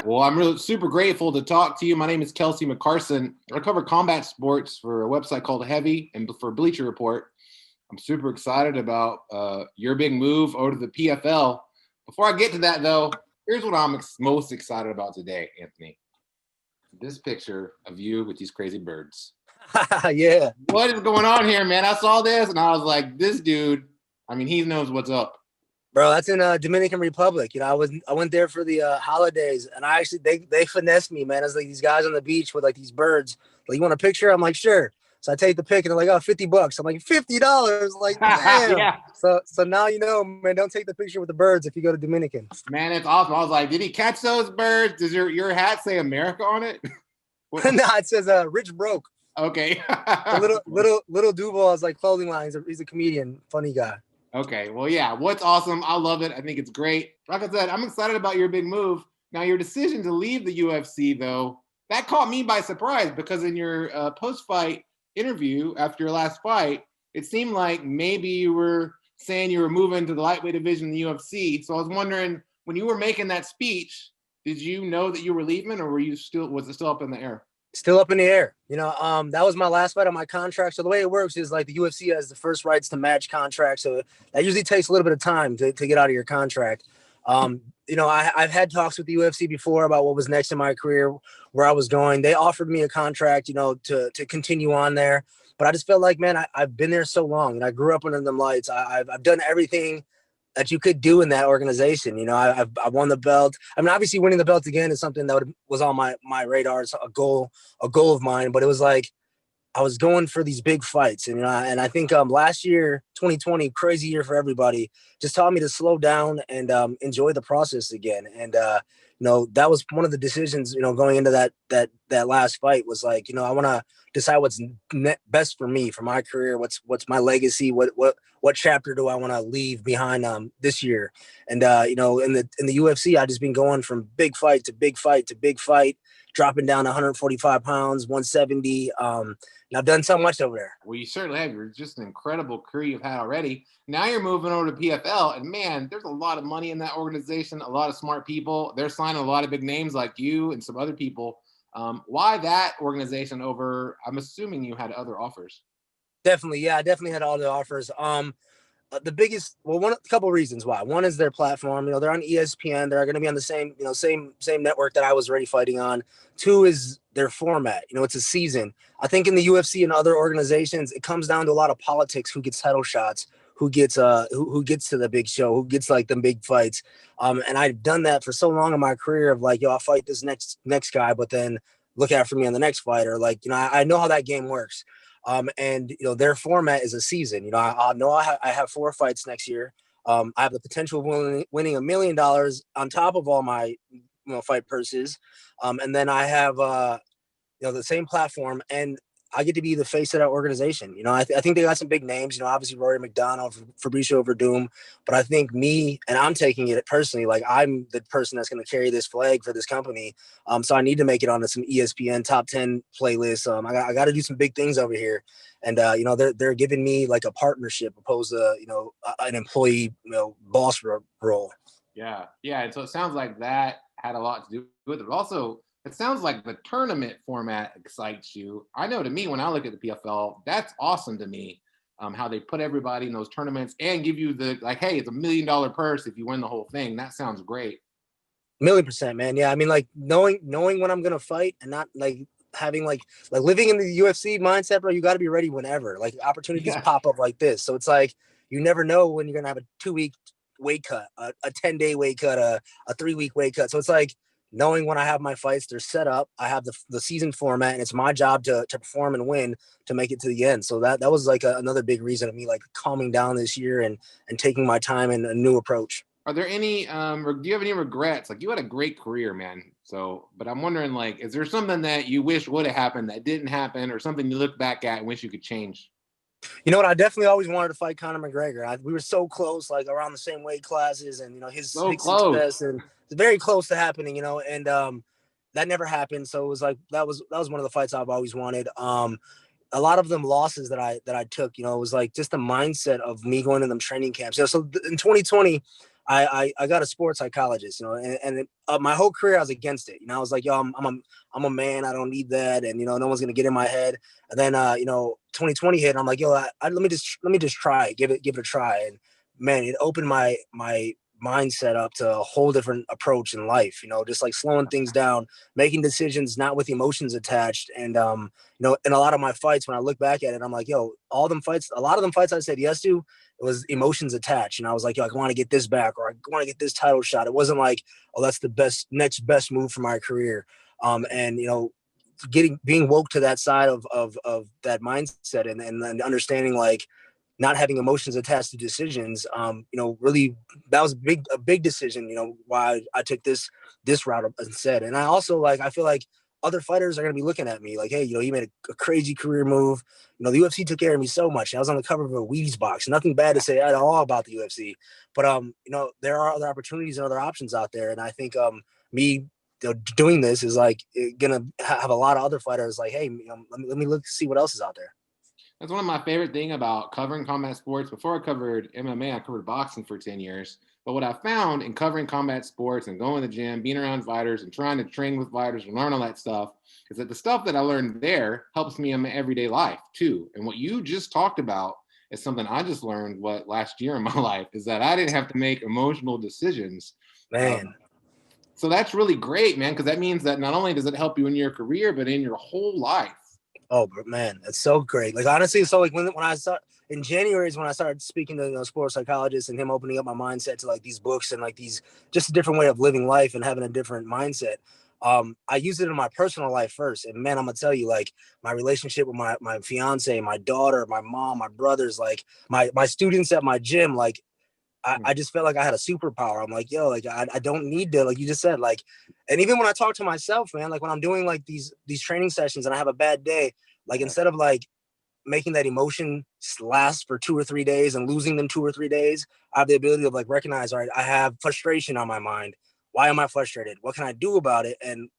Well, I'm really super grateful to talk to you. My name is Kelsey McCarson. I cover combat sports for a website called Heavy and for Bleacher Report. I'm super excited about your big move over to the PFL. Before I get to that, though, here's what I'm most excited about today, Anthony. This picture of you with these crazy birds. Yeah. What is going on here, man? I saw this and I was like, this dude, I mean, he knows what's up. Bro, that's in Dominican Republic. I went there for the holidays, and I actually they finessed me, man. It's like these guys on the beach with like these birds. Like, you want a picture? I'm like, sure. So I take the pic, and they're like, oh, $50. I'm like, $50. Like, damn. Yeah. So now you know, man. Don't take the picture with the birds if you go to Dominican. Man, it's awesome. I was like, did he catch those birds? Does your hat say America on it? Nah, it says Rich Broke. Okay. little Duval is like clothing lines. He's a comedian, funny guy. Okay, well, yeah, what's awesome. I love it. I think it's great. Like I said, I'm excited about your big move. Now, your decision to leave the UFC, though, that caught me by surprise because in your post-fight interview after your last fight, it seemed like maybe you were saying you were moving to the lightweight division in the UFC. So I was wondering, when you were making that speech, did you know that you were leaving, or was it still up in the air? Still up in the air. That was my last fight on my contract. So the way it works is like the UFC has the first rights to match contracts. So that usually takes a little bit of time to get out of your contract. I've had talks with the UFC before about what was next in my career, where I was going. They offered me a contract, to continue on there. But I just felt like, man, I've been there so long, and I grew up under them lights. I've done everything that you could do in that organization. I won the belt. I mean, obviously winning the belt again is something that was on my radar. It's a goal of mine, but it was like, I was going for these big fights. And I think last year, 2020, crazy year for everybody, just taught me to slow down and enjoy the process again. And, that was one of the decisions, going into that last fight was like, I want to decide what's best for me, for my career. What's my legacy? What chapter do I want to leave behind this year? And, in the UFC, I just been going from big fight to big fight to big fight, dropping down 145 pounds, 170. And I've done so much over there. Well, you certainly have. You're just an incredible career you've had already. Now you're moving over to PFL, and man, there's a lot of money in that organization, a lot of smart people. They're signing a lot of big names like you and some other people. Why that organization over? I'm assuming you had other offers. Definitely, yeah, I definitely had all the offers. The biggest, a couple of reasons why. One is their platform. They're on ESPN. They're going to be on the same network that I was already fighting on. Two is their format. It's a season. I think in the UFC and other organizations, it comes down to a lot of politics. Who gets title shots? Who gets who gets to the big show? Who gets like the big fights? And I've done that for so long in my career of like, I'll fight this next guy, but then look out for me on the next fight. Or like, I know how that game works. And their format is a season. I know I have 4 fights next year. I have the potential of winning $1 million on top of all my fight purses. And then I have the same platform, and I get to be the face of that organization. I think they got some big names. Obviously Rory McDonald, Fabricio Verdum, but I think me, and I'm taking it personally, like I'm the person that's going to carry this flag for this company. So I need to make it onto some ESPN top 10 playlists. I got to do some big things over here, and they're giving me like a partnership opposed to an employee boss role. Yeah. And so it sounds like that had a lot to do with it. Also, it sounds like the tournament format excites you. I know to me, when I look at the PFL, that's awesome to me, how they put everybody in those tournaments and give you hey, it's $1 million purse if you win the whole thing. That sounds great. 1,000,000%, man. Yeah, I mean, like knowing when I'm going to fight and not like having like living in the UFC mindset, bro, you got to be ready whenever. Like opportunities pop up like this. So it's like you never know when you're going to have a 2-week weight cut, a 10-day weight cut, a 3-week weight cut. So it's like, knowing when I have my fights, they're set up. I have the season format, and it's my job to perform and win to make it to the end. So that was like another big reason of me like calming down this year and taking my time and a new approach. Are there any, do you have any regrets? Like, you had a great career, man. So, but I'm wondering, like, is there something that you wish would have happened that didn't happen, or something you look back at and wish you could change? You know what? I definitely always wanted to fight Conor McGregor. We were so close, like around the same weight classes, and his success, and it's very close to happening. And that never happened. So it was like that was one of the fights I've always wanted. A lot of them losses that I took, it was like just the mindset of me going to them training camps. So in 2020, I got a sports psychologist, you know, and my whole career I was against it. You know, I was like, yo, I'm a man. I don't need that, and you know, no one's gonna get in my head. And then you know, 2020 hit, and I'm like, yo, let me just try it, give it a try. And man, it opened my mindset up to a whole different approach in life. You know, just like slowing things down, making decisions not with emotions attached. And you know, in a lot of my fights, when I look back at it, I'm like, yo, a lot of them fights I said yes to, it was emotions attached. And I was like, yo, I want to get this back, or I want to get this title shot. It wasn't like, oh, that's the next best move for my career. And you know, being woke to that side of that mindset, and understanding like not having emotions attached to decisions, you know, really that was a big decision, you know, why I took this route instead. And I also I feel like other fighters are going to be looking at me like, hey, you know, you made a crazy career move. You know, the UFC took care of me so much. I was on the cover of a Wheaties box. Nothing bad to say at all about the UFC, but you know, there are other opportunities and other options out there. And I think me, you know, doing this is like gonna have a lot of other fighters like, hey, you know, let me look see what else is out there. That's one of my favorite things about covering combat sports. Before I covered MMA, I covered boxing for 10 years. But what I found in covering combat sports and going to the gym, being around fighters and trying to train with fighters and learn all that stuff is that the stuff that I learned there helps me in my everyday life too. And what you just talked about is something I just learned last year in my life is that I didn't have to make emotional decisions. Man. So that's really great, man, because that means that not only does it help you in your career, but in your whole life. Oh, man, it's so great. Like, honestly, so like when I start in January is when I started speaking to, you know, sports psychologists, and him opening up my mindset to like these books and like these just a different way of living life and having a different mindset. I used it in my personal life first, and man, I'm gonna tell you, like my relationship with my fiance, my daughter, my mom, my brothers, like my students at my gym, like I just felt like I had a superpower. I'm like, yo, like I don't need to, like you just said, like, and even when I talk to myself, man, like when I'm doing like these training sessions and I have a bad day, like instead of like making that emotion last for 2 or 3 days and losing them 2 or 3 days, I have the ability to like recognize, all right, I have frustration on my mind. Why am I frustrated? What can I do about it? And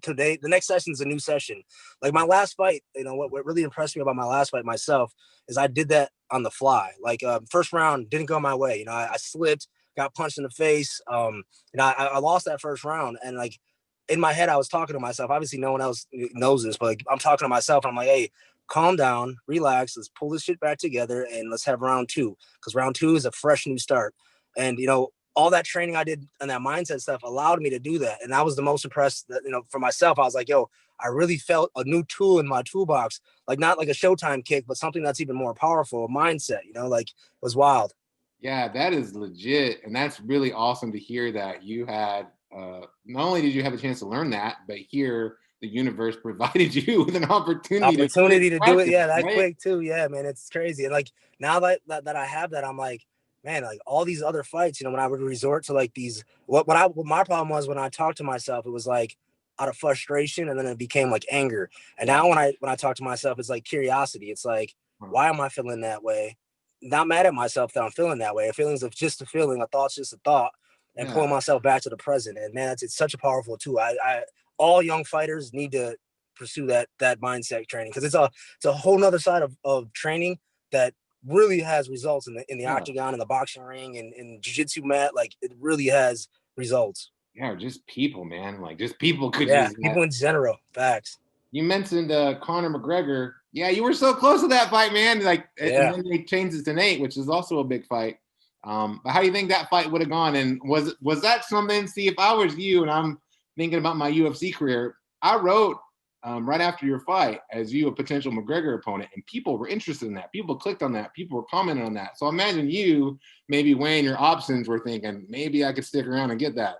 today, the next session is a new session. Like my last fight, you know, what really impressed me about my last fight myself is I did that on the fly. Like first round didn't go my way. You know, I slipped, got punched in the face. You know, I lost that first round, and like in my head, I was talking to myself. Obviously, no one else knows this, but like I'm talking to myself. And I'm like, hey, calm down, relax. Let's pull this shit back together, and let's have round two, because round two is a fresh new start. And you know, all that training I did and that mindset stuff allowed me to do that. And I was the most impressed that, you know, for myself, I was like, yo, I really felt a new tool in my toolbox, like not like a Showtime kick, but something that's even more powerful, a mindset, you know, like it was wild. Yeah, that is legit. And that's really awesome to hear that you had, not only did you have a chance to learn that, but here the universe provided you with an opportunity To do it. practice, Yeah. That right? quick too. Yeah, man. It's crazy. And like now that I have that, I'm like, man, like all these other fights, you know, when I would resort to like these, what my problem was when I talked to myself, it was like out of frustration, and then it became like anger. And Yeah. now when I talk to myself, it's like curiosity. It's like, why am I feeling that way? Not mad at myself that I'm feeling that way. A feeling's of just a feeling, a thought's just a thought, and Yeah. pulling myself back to the present. And man, it's such a powerful tool. I all young fighters need to pursue that mindset training, because it's a whole nother side of training that really has results in the Yeah. octagon, in the boxing ring, and in jiu-jitsu mat. Like it really has results. Yeah. Just people, man. Like just people could Yeah, use that. people in general. Facts. You mentioned Conor McGregor. Yeah, you were so close to that fight, man. Like, and Yeah. then they changed it to Nate, which is also a big fight. But how do you think that fight would have gone? And was that something? See, if I was you and I'm thinking about my UFC career, I wrote right after your fight as you a potential McGregor opponent, and people were interested in that. People clicked on that. People were commenting on that. So imagine you maybe weighing your options, were thinking maybe I could stick around and get that.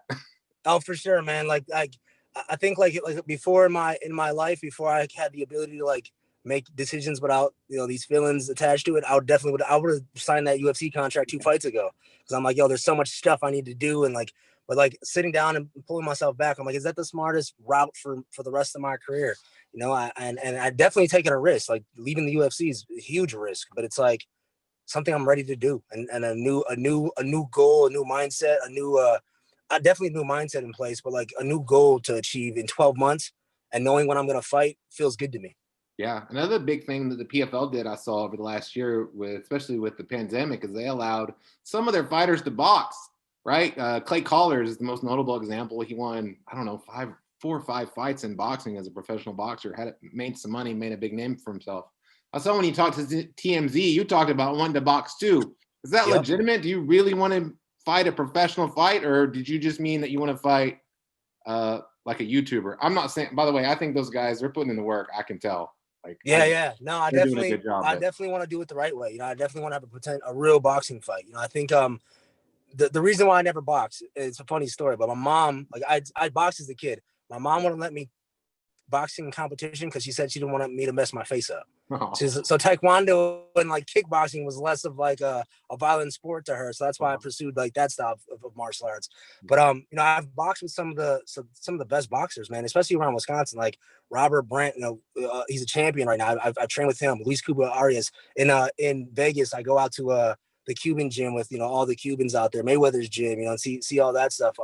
Oh, for sure, man. Like I think like before in my life, before I had the ability to like make decisions without, you know, these feelings attached to it, I would have signed that UFC contract 2 fights ago, because I'm like, yo, there's so much stuff I need to do. And like, but like sitting down and pulling myself back, I'm like, is that the smartest route for the rest of my career? You know, and I definitely taken a risk. Like leaving the UFC is a huge risk, but it's like something I'm ready to do, and a new goal, a new mindset, definitely a new mindset in place, but like a new goal to achieve in 12 months, and knowing when I'm going to fight feels good to me. Yeah, another big thing that the PFL did, I saw over the last year, with especially with the pandemic, is they allowed some of their fighters to box. right? Clay Collard is the most notable example. He won, I don't know, 4 or 5 fights in boxing as a professional boxer, made some money, made a big name for himself. I saw when you talked to TMZ, you talked about wanting to box too. Is that legitimate? Do you really want to fight a professional fight, or did you just mean that you want to fight like a YouTuber? I'm not saying, by the way, I think those guys, they're putting in the work. I can tell. Like, No, I definitely want to do it the right way. I definitely want to have a real boxing fight. I think the reason why I never boxed, it's a funny story, but my mom, like I boxed as a kid. My mom wouldn't let me boxing competition because she said she didn't want me to mess my face up. Oh. So taekwondo and like kickboxing was less of like a violent sport to her. So that's why I pursued like that style of martial arts. But I've boxed with some of the best boxers, man, especially around Wisconsin, like Robert Brandt. He's a champion right now. I've trained with him. Luis Cuba Arias in Vegas. I go out to the Cuban gym with all the Cubans out there, Mayweather's gym, and see all that stuff.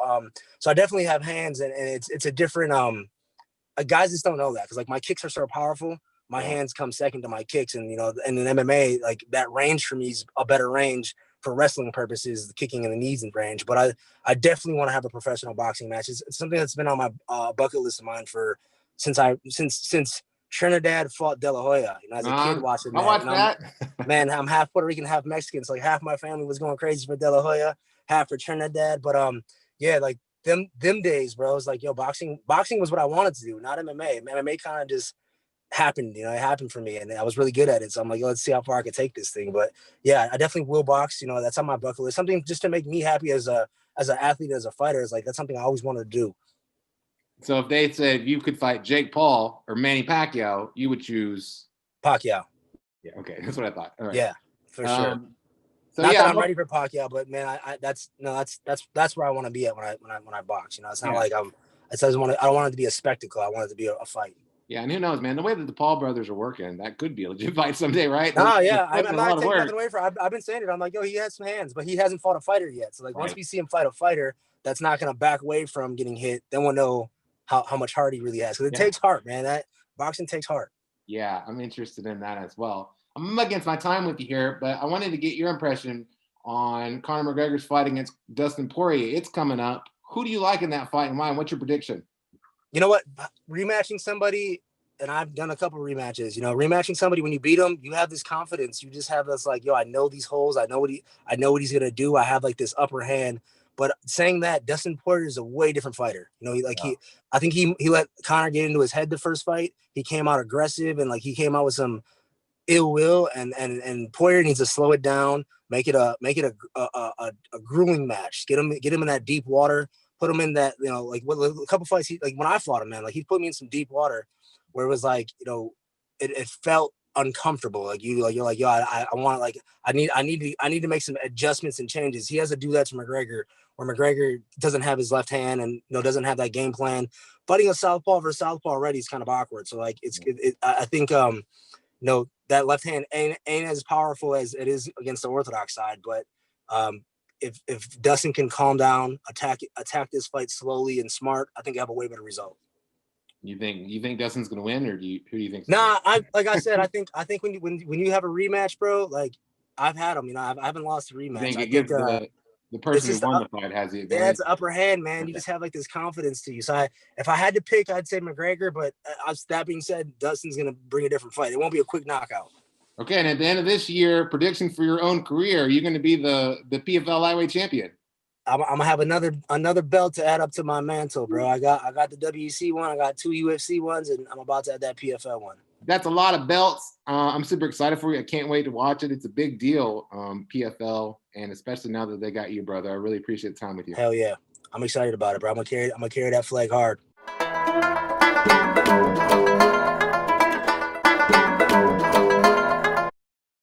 So I definitely have hands, and it's a different guys just don't know that, because like my kicks are so powerful. My hands come second to my kicks, and and in MMA, like that range for me is a better range for wrestling purposes, the kicking and the knees and range. But I definitely want to have a professional boxing match. It's something that's been on my bucket list of mine for since Trinidad fought De La Hoya. As a kid watching that. I watched that. Man, I'm half Puerto Rican, half Mexican. So like half my family was going crazy for De La Hoya, half for Trinidad. But like them days, bro, it was like, boxing was what I wanted to do, not MMA. MMA kind of just happened, it happened for me, and I was really good at it. So I'm like, let's see how far I can take this thing. But yeah, I definitely will box. That's on my bucket list. Something just to make me happy as an athlete, as a fighter. Is like, that's something I always wanted to do. So if they said you could fight Jake Paul or Manny Pacquiao, you would choose Pacquiao. Yeah, okay, that's what I thought. All right. Yeah, for sure. So not that I'm ready for Pacquiao, but man, that's where I want to be at when I box. It's not like I don't want it to be a spectacle. I want it to be a fight. Yeah, and who knows, man? The way that the Paul brothers are working, that could be a legit fight someday, right? Oh, yeah. I'm not taking nothing away from. I've been saying it. I'm like, he has some hands, but he hasn't fought a fighter yet. So like, once we see him fight a fighter that's not going to back away from getting hit, then we'll know how much heart he really has. Because it takes heart, man. That boxing takes heart. Yeah, I'm interested in that as well. I'm against my time with you here, but I wanted to get your impression on Conor McGregor's fight against Dustin Poirier. It's coming up. Who do you like in that fight, and why? What's your prediction? You know what? Rematching somebody, and I've done a couple rematches. Rematching somebody, when you beat them, you have this confidence. You just have this like, I know these holes. I know what he's gonna do. I have like this upper hand. But saying that, Dustin Poirier is a way different fighter. I think he let Conor get into his head the first fight. He came out aggressive, and like he came out with some ill will, and Poirier needs to slow it down, make it a grueling match. Get him in that deep water. Put him in that, like a couple fights. When I fought him, man, like he put me in some deep water, where it was like, it felt uncomfortable. Like you're like, I want, like, I need to make some adjustments and changes. He has to do that to McGregor, where McGregor doesn't have his left hand and doesn't have that game plan. Fighting a southpaw versus southpaw already is kind of awkward. So like I think that left hand ain't as powerful as it is against the orthodox side, but if Dustin can calm down, attack this fight slowly and smart, I think I have a way better result. You think Dustin's gonna win, or who do you think? Nah, like I said, I think when you have a rematch, bro, like I've had them. I haven't lost a rematch. I think the person who won the fight has the advantage. Yeah, it's the upper hand, man. Okay. You just have like this confidence to you. So if I had to pick, I'd say McGregor. But that being said, Dustin's gonna bring a different fight. It won't be a quick knockout. Okay, and at the end of this year, prediction for your own career, are you going to be the PFL lightweight champion? I'm gonna have another belt to add up to my mantle, bro. I got the WEC one, I got 2 UFC ones, and I'm about to add that PFL one. That's a lot of belts. I'm super excited for you. I can't wait to watch it. It's a big deal, PFL, and especially now that they got you, brother. I really appreciate the time with you. Hell yeah, I'm excited about it, bro. I'm gonna carry that flag hard.